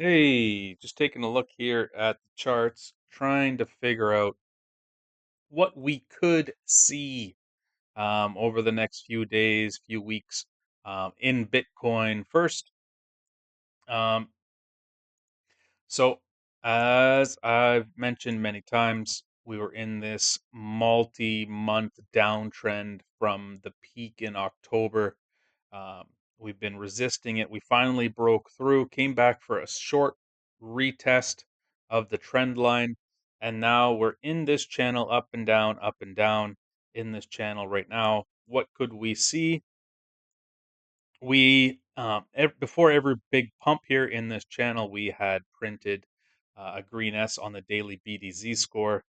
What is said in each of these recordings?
Hey, just taking a look here at the charts, trying to figure out what we could see over the next few days, few weeks in Bitcoin. First, um, so as I've mentioned many times, we were in this multi-month downtrend from the peak in October. Um, we've been resisting it. We finally broke through, came back for a short retest of the trend line, and now we're in this channel up and down in this channel right now. What could we see? Before every big pump here in this channel, we had printed a green S on the daily BDZ score,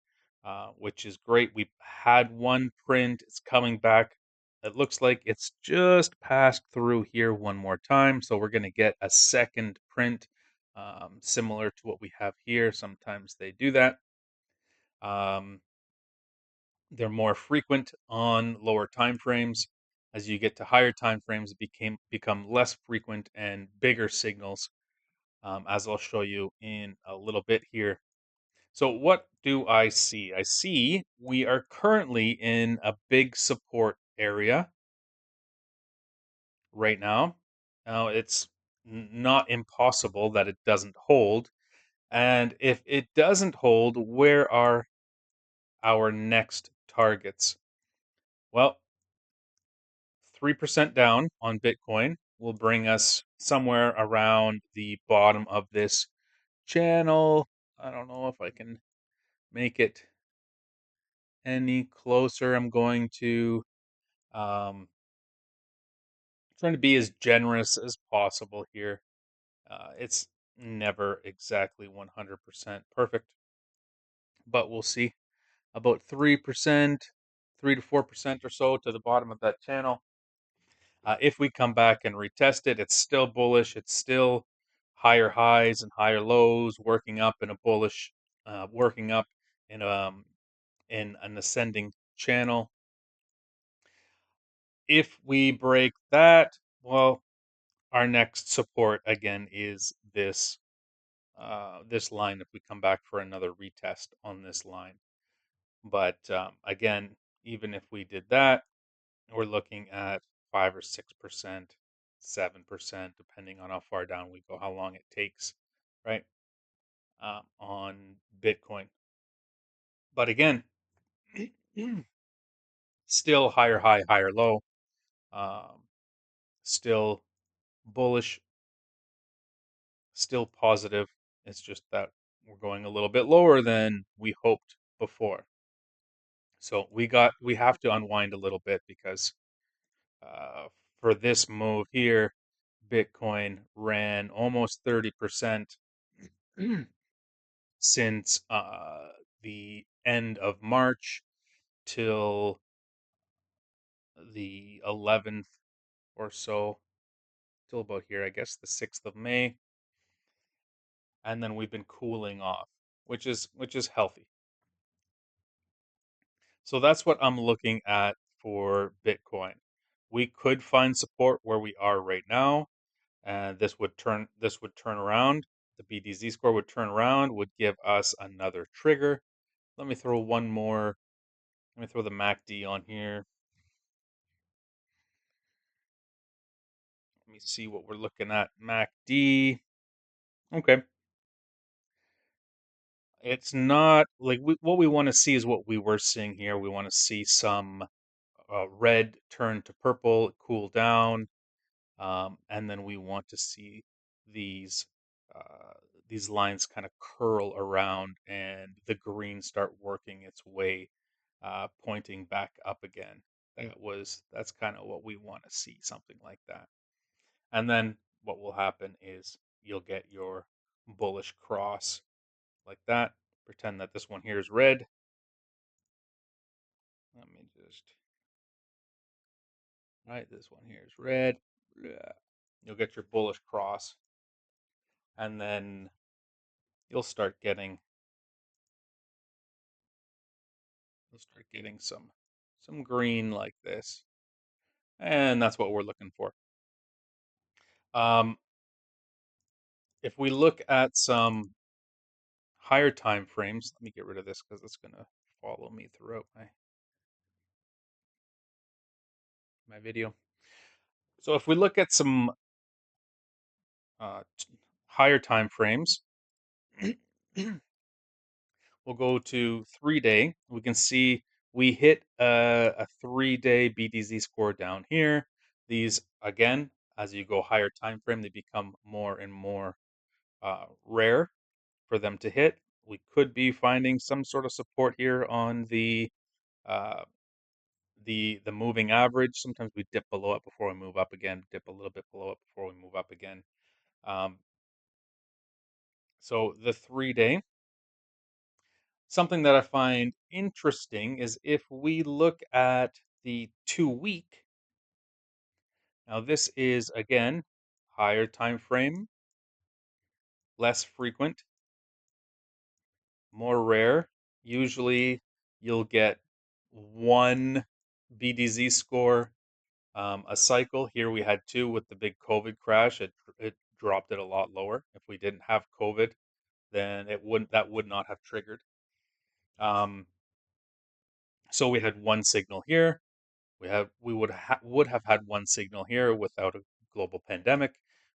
which is great. We had one print, it's coming back. It looks like it's just passed through here one more time. So we're going to get a second print similar to what we have here. Sometimes they do that. Um, they're more frequent on lower time frames. As you get to higher time frames, it become less frequent and bigger signals, as I'll show you in a little bit here. So what do I see? I see we are currently in a big support area right now. Now it's not impossible that it doesn't hold. And if it doesn't hold, where are our next targets? Well, 3% down on Bitcoin will bring us somewhere around the bottom of this channel. I don't know if I can make it any closer. I'm going to um, trying to be as generous as possible here. It's never exactly 100% perfect, but we'll see. About 3%, 3 to 4% or so to the bottom of that channel. If we come back and retest it, it's still bullish. It's still higher highs and higher lows, working up in a bullish, working up in in an ascending channel. If we break that, well, our next support again is this line. If we come back for another retest on this line, but again, even if we did that, we're looking at 5 or 6%, 7%, depending on how far down we go, how long it takes, right? On Bitcoin. But again, still higher high, higher low. Um, still bullish, still positive. It's just that we're going a little bit lower than we hoped before. So we have to unwind a little bit because uh, for this move here, Bitcoin ran almost 30% since the end of March till the 11th or so, till about here, I guess the 6th of May, and then we've been cooling off, which is healthy. So that's what I'm looking at for Bitcoin. We could find support where we are right now, and this would turn around. The BDZ score would turn around, would give us another trigger. Let me throw one more. Let me throw the MACD on here. Let me see what we're looking at. MACD. Okay. It's not like what we want to see is what we were seeing here. We want to see some red turn to purple, cool down, and then we want to see these uh, these lines kind of curl around and the green start working its way, pointing back up again. That's kind of what we want to see, something like that. And then what will happen is you'll get your bullish cross like that. Pretend that this one here is red. Let me just, right, this one here is red. Yeah. You'll get your bullish cross, and then you'll start getting some green like this, and that's what we're looking for. Um, If we look at some higher time frames, let me get rid of this because it's going to follow me throughout my video. So if we look at some higher time frames, we'll go to 3 day. We can see we hit a 3 day BTZ score down here. These, again, as you go higher time frame, they become more and more rare for them to hit. We could be finding some sort of support here on uh, the moving average. Sometimes we dip below it before we move up again, dip a little bit below it before we move up again. Um, so the 3 day, something that I find interesting is if we look at the 2 week. Now this is again higher time frame, less frequent, more rare. Usually you'll get one BDZ score a cycle. Here we had two with the big COVID crash. It dropped it a lot lower. If we didn't have COVID, then it wouldn't that would not have triggered. Um, so we had one signal here. We would have had one signal here without a global pandemic.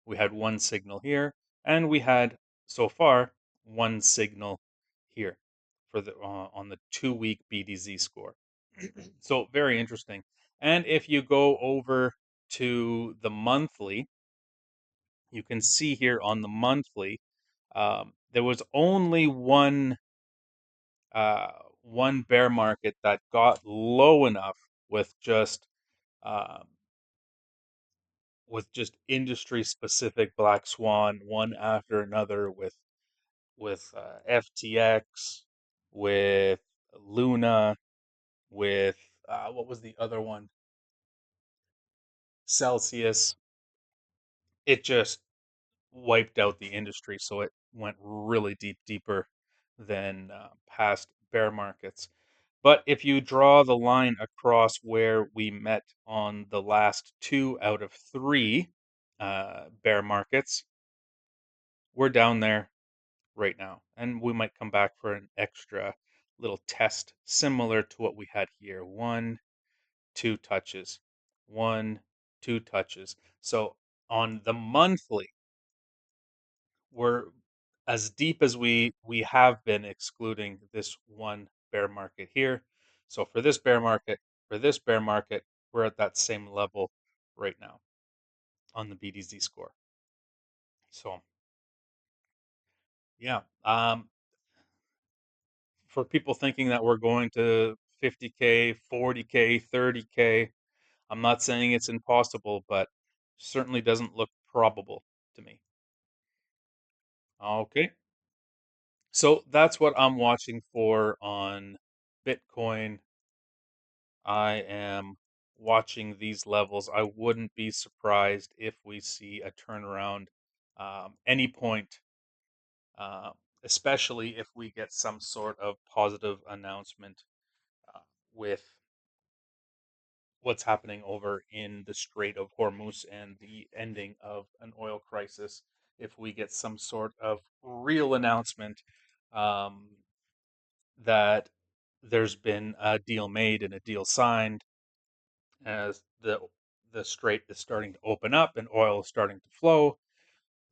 We had one signal here, and we had so far one signal here for the on the 2 week BDZ score. So very interesting. And if you go over to the monthly, you can see here on the monthly, there was only uh, one bear market that got low enough with just um, industry specific black swan, one after another with FTX, with Luna, with what was the other one? Celsius. It just wiped out the industry, so it went really deeper than past bear markets. But if you draw the line across where we met on the last two out of three bear markets, we're down there right now. And we might come back for an extra little test similar to what we had here. One, two touches. One, two touches. So on the monthly, we're as deep as we have been, excluding this one bear market here. So for this bear market, we're at that same level right now on the BDZ score. So yeah, for people thinking that we're going to 50K, 40K, 30K, I'm not saying it's impossible, but certainly doesn't look probable to me. Okay. So that's what I'm watching for on Bitcoin. I am watching these levels. I wouldn't be surprised if we see a turnaround any point, uh, especially if we get some sort of positive announcement uh, with what's happening over in the Strait of Hormuz and the ending of an oil crisis. If we get some sort of real announcement um, that there's been a deal made and a deal signed, as the strait is starting to open up and oil is starting to flow,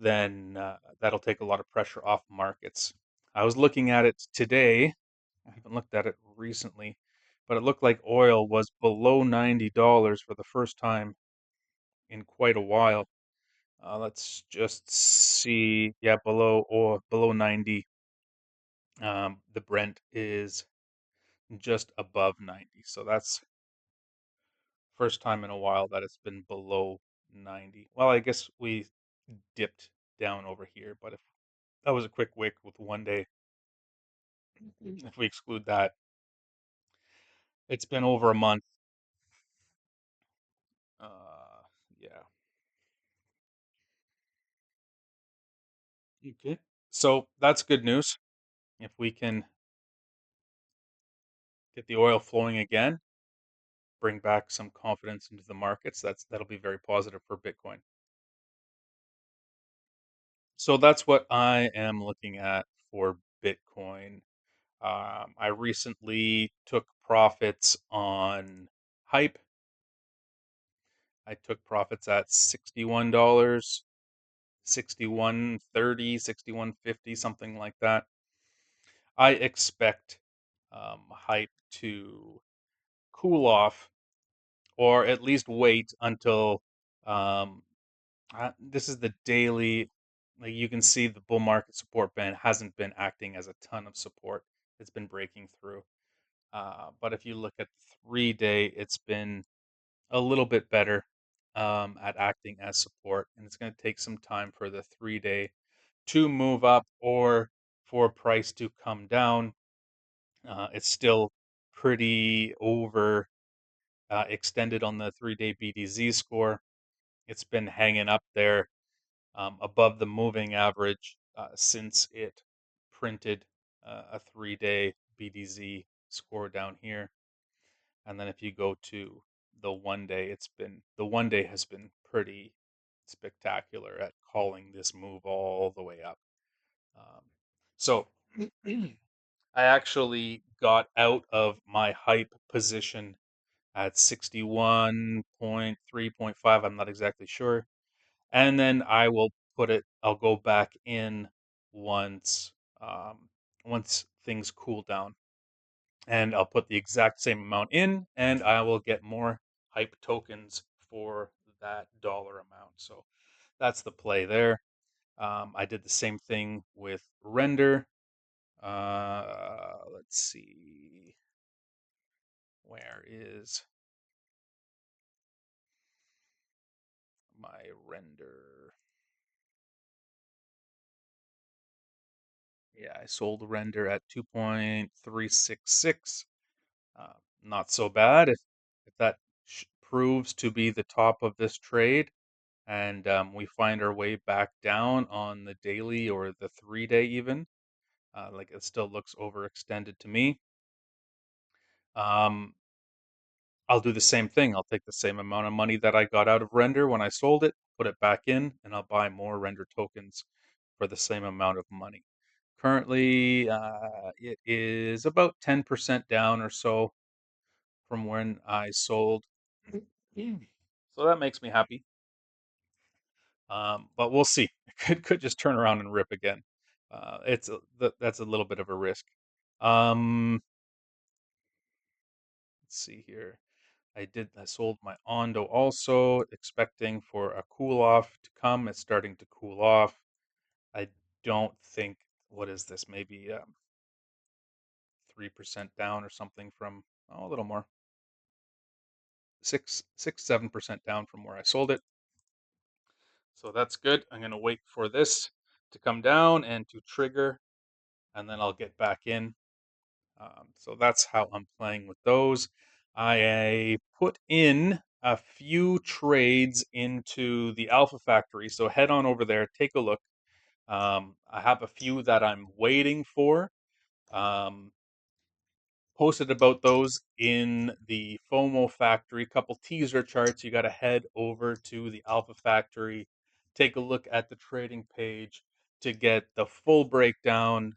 then that'll take a lot of pressure off markets. I was looking at it today. I haven't looked at it recently, but it looked like oil was below $90 for the first time in quite a while. Let's just see. Yeah, below 90. The Brent is just above 90. So that's first time in a while that it's been below 90. Well, I guess we dipped down over here, but if that was a quick wick with one day, if we exclude that, it's been over a month. Yeah. Okay. So that's good news. If we can get the oil flowing again, bring back some confidence into the markets, that'll be very positive for Bitcoin. So that's what I am looking at for Bitcoin. I recently took profits on Hype. I took profits at $61, 61.30, 61.50, something like that. I expect Hype to cool off or at least wait until um, this is the daily. Like you can see, the bull market support band hasn't been acting as a ton of support. It's been breaking through. But if you look at 3 day, it's been a little bit better at acting as support, and it's going to take some time for the 3 day to move up or for price to come down. It's still pretty over extended on the 3 day BDZ score. It's been hanging up there above the moving average since it printed a 3 day BDZ score down here. And then if you go to the 1 day, the 1 day has been pretty spectacular at calling this move all the way up. Um, so I actually got out of my hype position at 61.3.5. I'm not exactly sure. And then I'll go back in once, um, once things cool down. And I'll put the exact same amount in, and I will get more hype tokens for that dollar amount. So that's the play there. I did the same thing with render. Let's see. Where is my render? Yeah, I sold render at 2.366. Uh, Not so bad if that proves to be the top of this trade, and we find our way back down on the daily or the 3 day even. Like it still looks overextended to me. Um, I'll do the same thing. I'll take the same amount of money that I got out of render when I sold it, put it back in, and I'll buy more render tokens for the same amount of money. Currently, it is about 10% down or so from when I sold. So that makes me happy. But we'll see. It could just turn around and rip again. That's a little bit of a risk. Let's see here. I sold my Ondo also, expecting for a cool off to come. It's starting to cool off. I don't think, what is this? Maybe 3% down or something from, oh, a little more, 7% down from where I sold it. So that's good. I'm going to wait for this to come down and to trigger, and then I'll get back in. So that's how I'm playing with those. I put in a few trades into the Alpha Factory. So head on over there, take a look. I have a few that I'm waiting for. Um, Posted about those in the FOMO Factory. Couple teaser charts. You got to head over to the Alpha Factory, take a look at the trading page to get the full breakdown,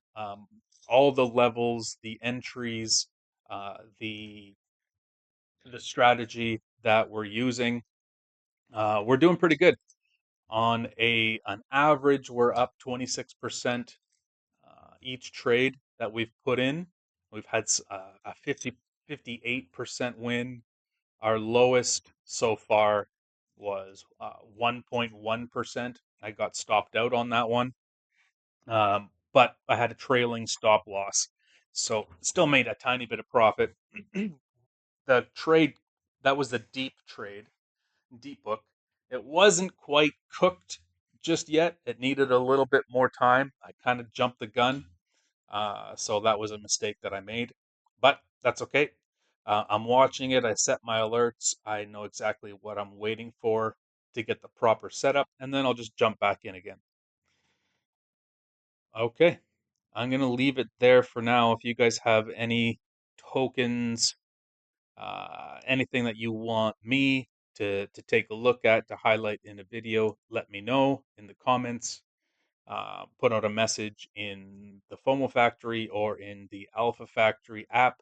all the levels, the entries, the strategy that we're using. We're doing pretty good on an average. We're up 26% each trade that we've put in. We've had a 58% win. Our lowest so far was 1.1%. I got stopped out on that one, but I had a trailing stop loss. So still made a tiny bit of profit. The trade, that was the deep trade, deep book. It wasn't quite cooked just yet. It needed a little bit more time. I kind of jumped the gun. So that was a mistake that I made, but that's okay. I'm watching it. I set my alerts. I know exactly what I'm waiting for to get the proper setup, and then I'll just jump back in again. Okay. I'm going to leave it there for now. If you guys have any tokens, anything that you want me to take a look at, to highlight in a video, let me know in the comments. put out a message in the FOMO Factory or in the Alpha Factory app.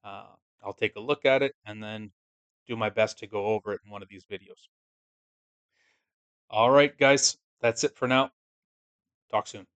Uh, I'll take a look at it and then do my best to go over it in one of these videos. All right, guys, that's it for now. Talk soon.